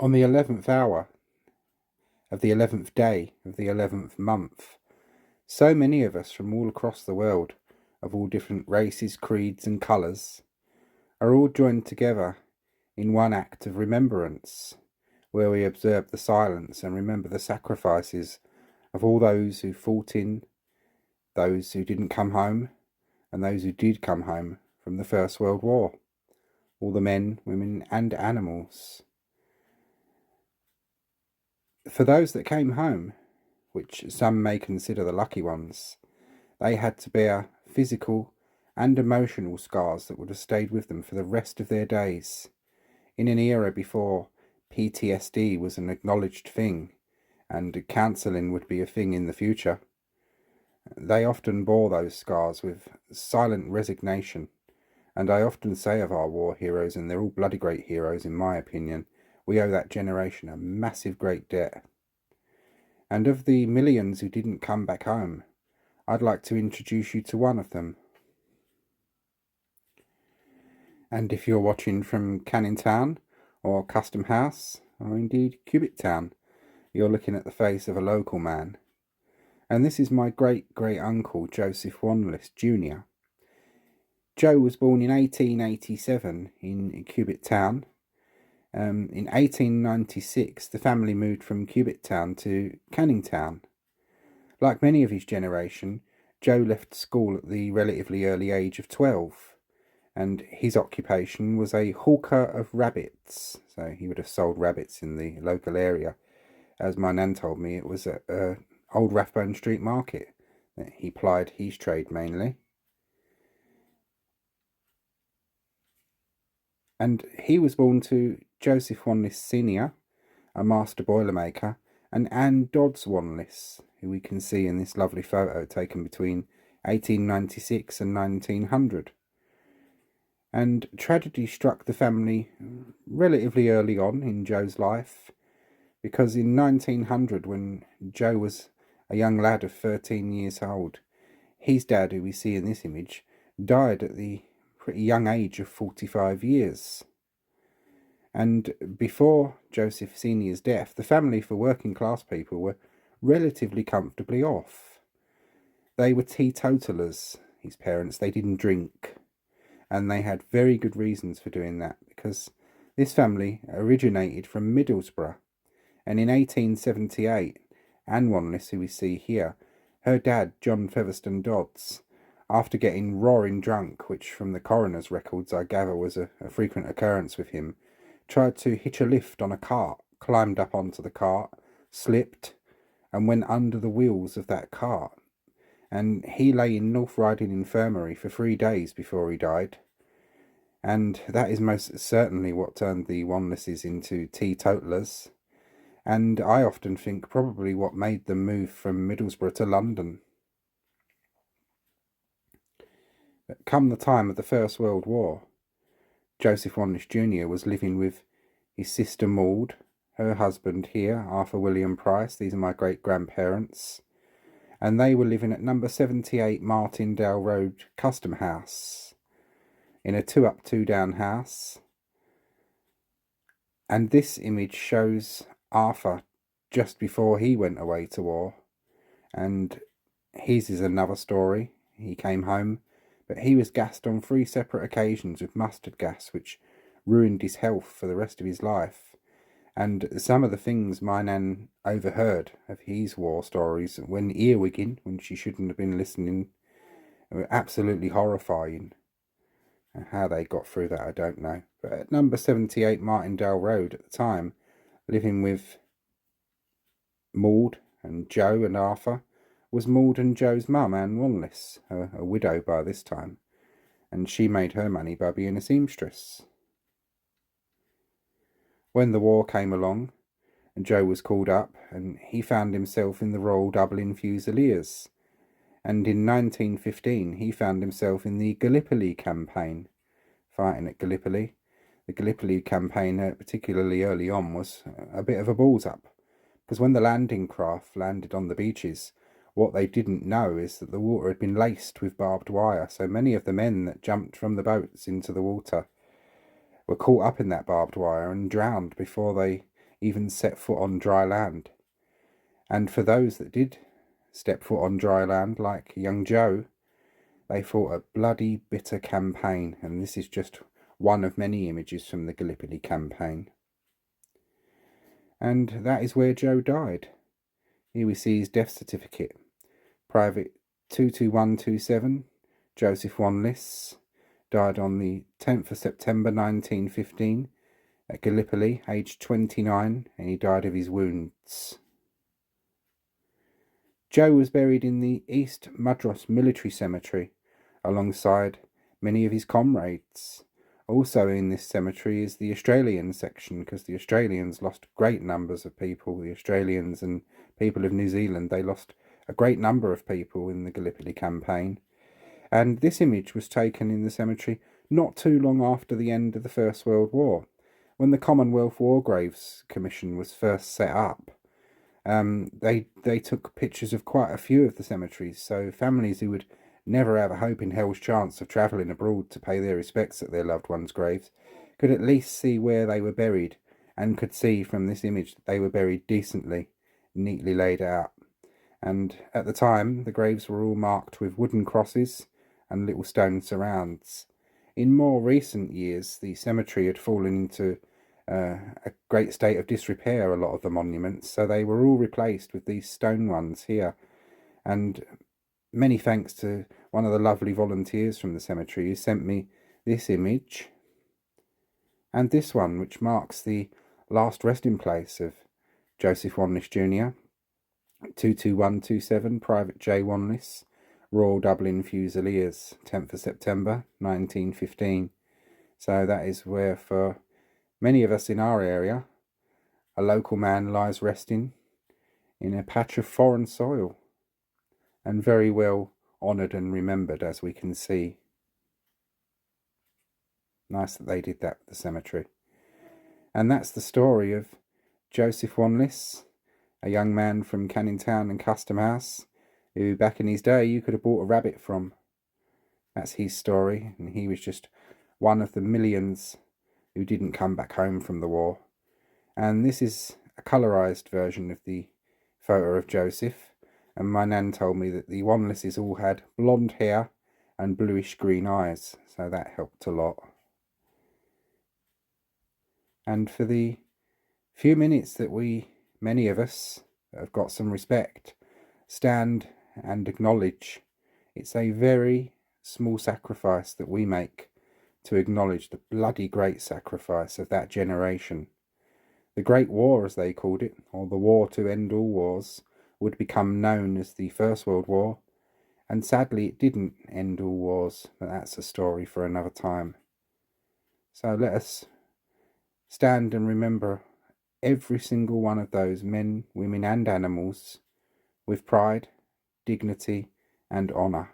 On the 11th hour of the 11th day of the 11th month, so many of us from all across the world, of all different races, creeds, and colours, are all joined together in one act of remembrance, where we observe the silence and remember the sacrifices of all those who fought in, those who didn't come home, and those who did come home from the First World War, all the men, women, and animals. For those that came home, which some may consider the lucky ones, they had to bear physical and emotional scars that would have stayed with them for the rest of their days, in an era before PTSD was an acknowledged thing and counselling would be a thing in the future. They often bore those scars with silent resignation, and I often say of our war heroes, and they're all bloody great heroes in my opinion, we owe that generation a massive great debt. And of the millions who didn't come back home, I'd like to introduce you to one of them. And if you're watching from Canning Town, or Custom House, or indeed Cubitt Town, you're looking at the face of a local man. And this is my great-great-uncle, Joseph Wanless, Jr. Joe was born in 1887 in Cubitt Town. In 1896, the family moved from Cubitt Town to Canning Town. Like many of his generation, Joe left school at the relatively early age of 12, and his occupation was a hawker of rabbits. So he would have sold rabbits in the local area. As my nan told me, it was at Old Rathbone Street Market that he plied his trade mainly. And he was born to Joseph Wanless Sr., a master boilermaker, and Anne Dodds Wanless, who we can see in this lovely photo taken between 1896 and 1900. And tragedy struck the family relatively early on in Joe's life, because in 1900, when Joe was a young lad of 13 years old, his dad, who we see in this image, died at the pretty young age of 45 years. And before Joseph Sr.'s death, the family, for working class people, were relatively comfortably off. They were teetotalers, his parents. They didn't drink, and they had very good reasons for doing that, because this family originated from Middlesbrough, and in 1878, Anne Wanless, who we see here, her dad, John Featherstone Dodds, after getting roaring drunk, which from the coroner's records I gather was a frequent occurrence with him, tried to hitch a lift on a cart, climbed up onto the cart, slipped, and went under the wheels of that cart. And he lay in North Riding Infirmary for 3 days before he died. And that is most certainly what turned the Wanlesses into teetotalers. And I often think probably what made them move from Middlesbrough to London. But come the time of the First World War, Joseph Wanless Jr. was living with his sister Maud, her husband here, Arthur William Price. These are my great-grandparents. And they were living at number 78 Martindale Road Custom House, in a 2-up, 2-down house. And this image shows Arthur just before he went away to war. And his is another story. He came home, but he was gassed on 3 separate occasions with mustard gas, which ruined his health for the rest of his life. And some of the things my nan overheard of his war stories when earwigging, when she shouldn't have been listening, were absolutely horrifying. And how they got through that, I don't know. But at number 78 Martindale Road at the time, living with Maud and Joe and Arthur, was Maud and Joe's mum, Anne Wanless, a widow by this time, and she made her money by being a seamstress. When the war came along, and Joe was called up, and he found himself in the Royal Dublin Fusiliers, and in 1915 he found himself in the Gallipoli Campaign, fighting at Gallipoli. The Gallipoli Campaign, particularly early on, was a bit of a balls up, because when the landing craft landed on the beaches, what they didn't know is that the water had been laced with barbed wire, so many of the men that jumped from the boats into the water were caught up in that barbed wire and drowned before they even set foot on dry land. And for those that did step foot on dry land, like young Joe, they fought a bloody bitter campaign, and this is just one of many images from the Gallipoli Campaign. And that is where Joe died. Here we see his death certificate. Private 22127, Joseph Wanless, died on the 10th of September 1915 at Gallipoli, aged 29, and he died of his wounds. Joe was buried in the East Mudros Military Cemetery alongside many of his comrades. Also in this cemetery is the Australian section, because the Australians lost great numbers of people. The Australians and people of New Zealand, they lost a great number of people in the Gallipoli Campaign. And this image was taken in the cemetery not too long after the end of the First World War, when the Commonwealth War Graves Commission was first set up. They took pictures of quite a few of the cemeteries, so families who would never have a hope in hell's chance of travelling abroad to pay their respects at their loved ones' graves could at least see where they were buried, and could see from this image that they were buried decently, neatly laid out. And at the time, the graves were all marked with wooden crosses and little stone surrounds. In more recent years, the cemetery had fallen into a great state of disrepair, a lot of the monuments, so they were all replaced with these stone ones here. And many thanks to one of the lovely volunteers from the cemetery who sent me this image and this one, which marks the last resting place of Joseph Wanless Jr., 22127, Private J. Wanless, Royal Dublin Fusiliers, 10th of September 1915. So that is where, for many of us in our area, a local man lies resting in a patch of foreign soil, and very well honoured and remembered, as we can see. Nice that they did that with the cemetery. And that's the story of Joseph Wanless, a young man from Canning Town and Custom House, who back in his day you could have bought a rabbit from. That's his story, and he was just one of the millions who didn't come back home from the war. And this is a colorised version of the photo of Joseph, and my nan told me that the Wanlesses all had blonde hair and bluish green eyes, so that helped a lot. And for the few minutes that many of us have got some respect, stand and acknowledge, it's a very small sacrifice that we make to acknowledge the bloody great sacrifice of that generation. The Great War, as they called it, or the war to end all wars, would become known as the First World War, and sadly it didn't end all wars, but that's a story for another time. So let us stand and remember every single one of those men, women and animals with pride, dignity and honour.